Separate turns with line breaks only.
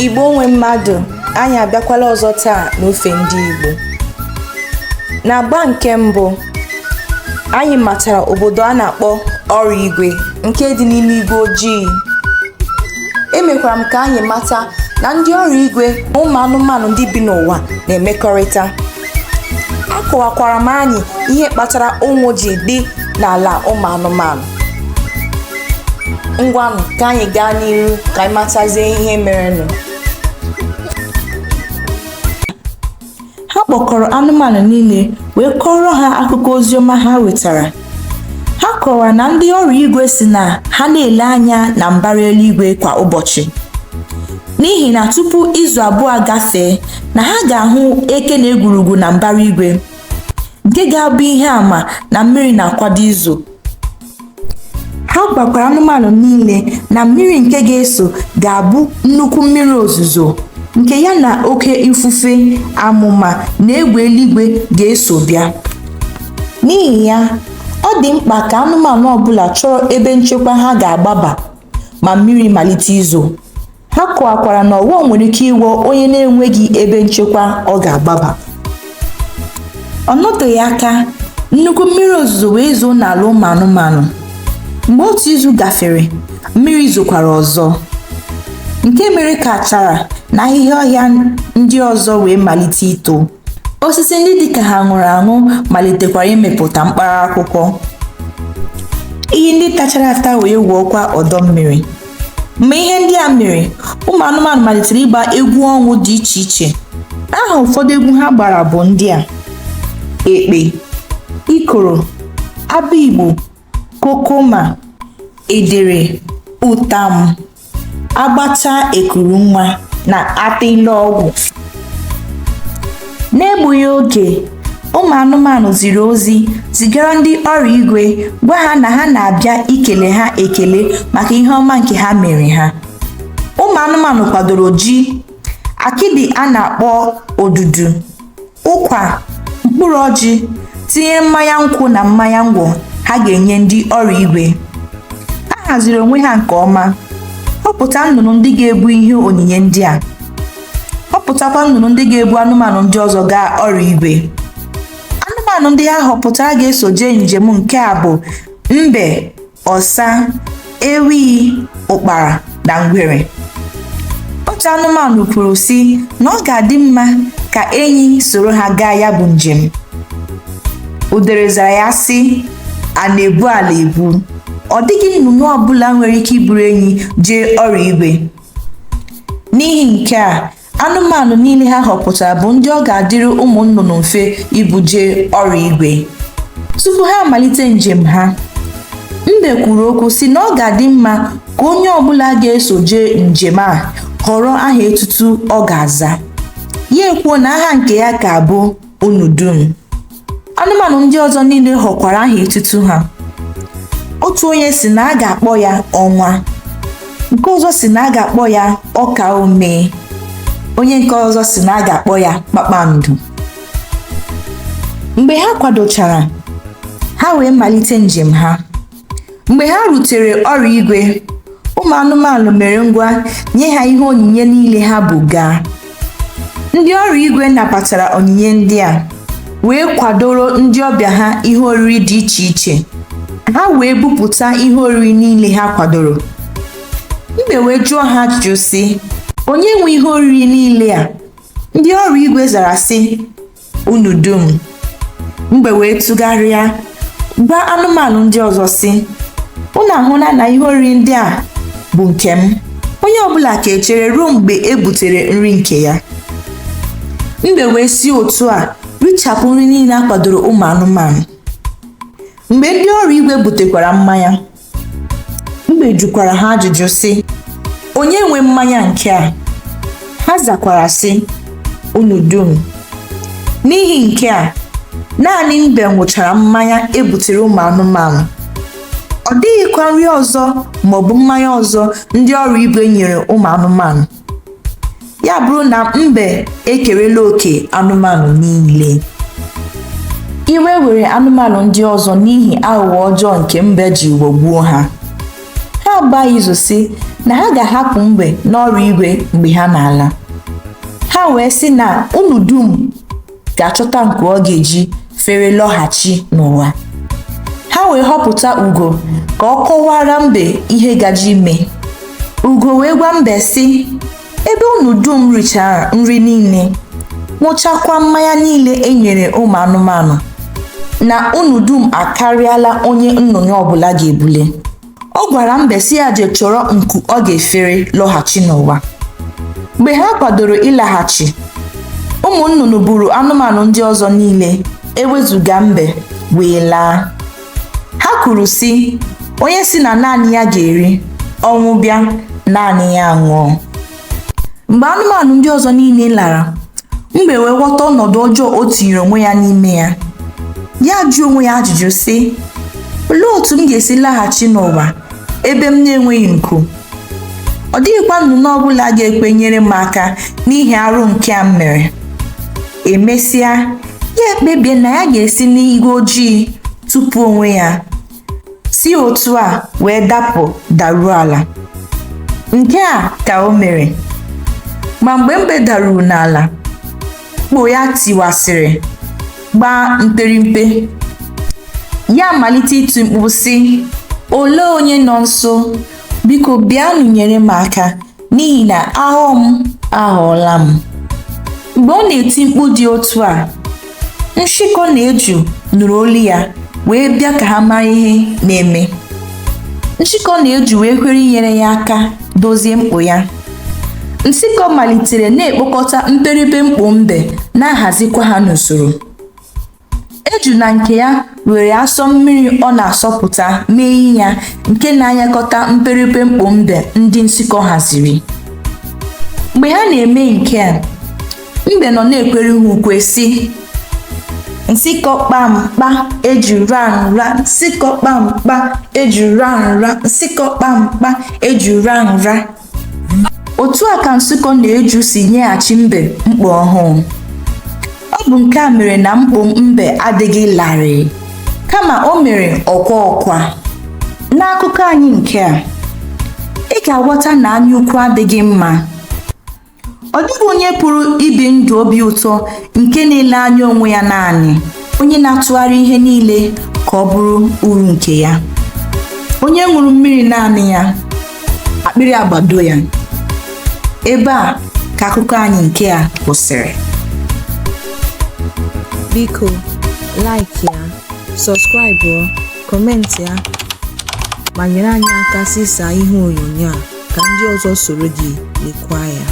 Igbo nwe mmadụ, anyị abịakwala ọzọ taa n'ofe ndị Igbo. N'agba nke mbụ, anyị matara obodo a na-akpọ Oriigwe nke dị n'ime igwe ojii. Emekwara m ka anyị mata na ndị Oriigwe na ụmụ anụmanụ ndị bi n'ụwa na-emekọrịta. Akọwakwara m anyị ihe kpatara ụnwụ ji dị n'ala ụmụ anụmanụ. Ngwanụ ka anyị gaa n'ihu ka anyị matazie ihe merenụ. Ha kpọkọrọ anụmanụ niile wee kọrọ ha akụkọ oziọma ha wetara. Ha kọwara na ndị Oriigwe si na ha na-ele anya na mbara eluigwe kwa ụbọchị, n'ihi na tupu izu abụọ gafee na ha ga-ahụ eke na egwurugwu na mbara igwe, nke ga-abụ ihe àmà na mmiri na-akwado izo. Ha gwakwara anụmanụ niile na mmiri nke ga-eso ga-abụ nnukwu mmiri ozuzo, nke ya na oke ifufe amụma na egbe eluigwe ga-eso bịa. N'ihi ya, ọ dị mkpa ka anụmanụ ọbụla chọrọ ebe nchekwa ha ga-agbaba ma mmiri malite izo. Ha kọwakwara na ọghọm nwere ike ịwọ onye na-enweghị ebe nchekwa ọ ga-agbaba. Ọ nọteghị aka, nnukwu mmiri ozuzo wee zoo n'ala ụmụ anụmanụ. Mgbe otu izu gafere, mmiri zokwara ọzọ, nke mere ka achara na ahịhịa ọhịa ndị ọzọ wee malite ito. Osisi ndị dịka ha nwụrụ anwụ malitekwara imepụta mkpara akwụkwọ. Iyi ndị tachara ata wee wụọkwa ọdọ mmiri. Mgbe ihe ndị a mere, ụmụ anụmanụ malitere ịgba egwu ọnwụ dị iche iche. Aha ụfọdụ egwu ha gbara bụ ndị a: ekpe, ikoro, abụ Igbo, kokoma, edere, ụtam, agbata ekuru nwa na atịle ọgwụ. N'egbughị oge, ụmụ anụmanụ ziri ozi zigara ndị Oriigwe gwa ha na ha na-abịa ikele ha ekele maka ihe ọma nke ha mere ha. Ụmụ anụmanụ kwadoro ji, akịdị a na-akpọ odudu, ụkwa, mkpụrụ ọjị, tinyere mmanya nkwụ na mmanya ngwọ ha ga-enye ndị Oriigwe. Ha haziri onwe ha nke ọma, họpụta nnụnụ ndị ga-ebu ihe onyinye ndị a, họpụtakwa nnụnụ ndị ga-ebu anụmanụ ndị ọzọ gaa Oriigwe. Anụmanụ ndị ha họpụtara ga-eso jee njem nke a bụ mbe, ọsa, ewi, ụkpara na ngwere. Otu anụmanụ kwuru sị na ọ ga-adị mma ka enyi soro ha gaa ya bụ njem. Udere zara ya sị, a na-ebu ala ebu, ọ dịghị nnụnụ ọbụla nwere ike iburu enyi jee Oriigwe. N'ihi nke a, anụmanụ niile ha họpụtara bụ ndị ọ ga-adịrị ụmụ nnụnụ mfe ibu jee Oriigwe. Tupu ha amalite njem ha, mbe kwuru okwu sị na ọ ga-adị mma ka onye ọbụla ga-eso jee njem a họrọ aha etutu ọ ga-aza. Ya ekwuo na aha nke ya ga-abụ Unu Dum. Anụmanụ ndị ọzọ niile họkwara aha etutu ha. Otu onye si na a ga-akpọ ya ọnwa, nke ọzọ si na a ga-akpọ ya ọka omee, onye nke ọzọ si na a ga-akpọ ya kpakpando. Mgbe ha kwadochara, ha wee malite njem ha. Mgbe ha rutere Oriigwe, ụmụ anụmanụ mere ngwa nye ha ihe onyinye niile ha bụ gaa. Ndị Oriigwe nabatara onyinye ndị a wee kwadoro ndị ọbịa ha ihe oriri dị iche iche. Ha wee bupụta ihe oriri niile ha kwadoro. Mbe wee jụọ ha ajụjụ sị, onye nwe ihe oriri niile a? Ndị Oriigwe zara sị, Unu Dum. Mbe wee tụgharịa gwa anụmanụ ndị ọzọ sị, unu ahụla na ihe oriri ndị a bụ nke m. Onye ọbụla ka echere ruo mgbe e butere nri nke ya. Mbe wee si otu a richapụ nri niile a kwadoro ụmụ anụmanụ. Mgbe ndị Oriigwe butekwara mmanya, mbe jụkwara ha ajụjụ sị, onye nwe mmanya nke a? Ha zakwara sị, Unu Dum. N'ihi nke a, naanị mbe ṅụchara mmanya e butere ụmụ anụmanụ. Ọ dịghịkwa nri ọzọ maọbụ mmanya ọzọ ndị Oriigwe nyere ụmụ anụmanụ. Ya bụrụ na mbe ekerela oke anụmanụ niile. Iwe were anụmanụ ndị ọzọ n'ihi aghụghọ ọjọọ nke mbe ji ghọgbuo ha. Ha agbaghị izu sị na ha ga-ahapụ mbe n'ọrụ igwe mgbe ha na-ala. Ha wee sị na Unu Dum ga-achọta nke ọ ga-eji fere lọghachi n'ụwa. Ha wee họpụta Ugo ka ọ kọwara mbe ihe gaje ime. Ugo wee gwa mbe sị, ebe Unu Dum richara nri niile, ṅụchakwa mmanya niile e nyere ụmụ anụmanụ, na Unu Dum akarịala onye nnụnụ ọbụla ga-ebule. Ọ gwara mbe si ya je chọrọ nku ọ ga-efere lọghachi n'ụwa. Mgbe ha kwadoro ịlaghachi, ụmụ nnụnụ buru anụmanụ ndị ọzọ niile ewezuga mbe wee laa. Ha kwuru sị, onye si na naanị ya ga-eri, ọnwụ bịa naanị ya nwụọ. Mgbe anụmanụ ndị ọzọ niile lara, mbe wee ghọta ọnọdụ ọjọọ o tinyere onwe ya n'ime ya. Ya jụọ onwe ya ajụjụ sị, olee otu m ga-esi laghachi n'ụwa ebe m na-enweghị nku? Ọ dịghịkwa nnụnụ ọbụla ga-ekwenyere m aka n'ihi arụ nke a m mere. Emesịa, ya ekpebie na ya ga-esi n'igwe ojii tupu onwe ya, si otu a wee dapụ daruo ala. Nke a ka o mere. Ma mgbe mbe daruru n'ala, mkpu ya tiwasịrị, gbaa mperimpe. Ya malite ịtụ mkpu sị, olee onye nọ nso? Biko bịanụ nyere m aka n'ihi na ahụ m aghọọla m. Mgbe ọ na-eti mkpu dị otu a, nshịkọ na eju nụrụ olu ya wee bịa ka ha mara ihe na-eme. Nshịkọ na eju wee kwere inyere ya aka dozie mkpu ya. Nshịkọ malitere na-ekpokọta mperipe mkpu mbe na-ahazikwa ha n'usoro. Eju na nke ya were asọ mmiri ọ na-asọpụta mee ya nke na-anyakọta mperipe mkpu mbe ndị nshịkọ haziri. Mgbe ha na-eme nke a, mbe nọ na-ekwere ha ukwe sị, nshịkọ kpamkpa eju ra nra, nshịkọ kpamkpa eju ra nra, nshịkọ kpamkpa eju ra nra. Otu a ka nshịkọ na eju si nyeghachi mbe mkpu ọhụụ. Ọ bụ nke a mere na mkpu mbe adịghị larịị, kama o mere ọkwa ọkwa. N'akụkọ anyị nke a, ị ga-aghọta na anyaukwu adịghị mma. Ọ dịghị onye pụrụ ibi ndụ obi ụtọ nke na-ele anya onwe ya naanị, onye na-atụgharị ihe niile ka ọ bụrụ uru nke ya. Onye ṅụrụ mmiri naanị ya, akpịrị agbado ya. Ebe a ka akụkọ anyị nke a kwụsịrị.
Biko, like ya, subscribe, comment ya, ma nyere anyị aka sịsa ihe onyonyo a ka ndị ọzọ soro gị lekwa ya.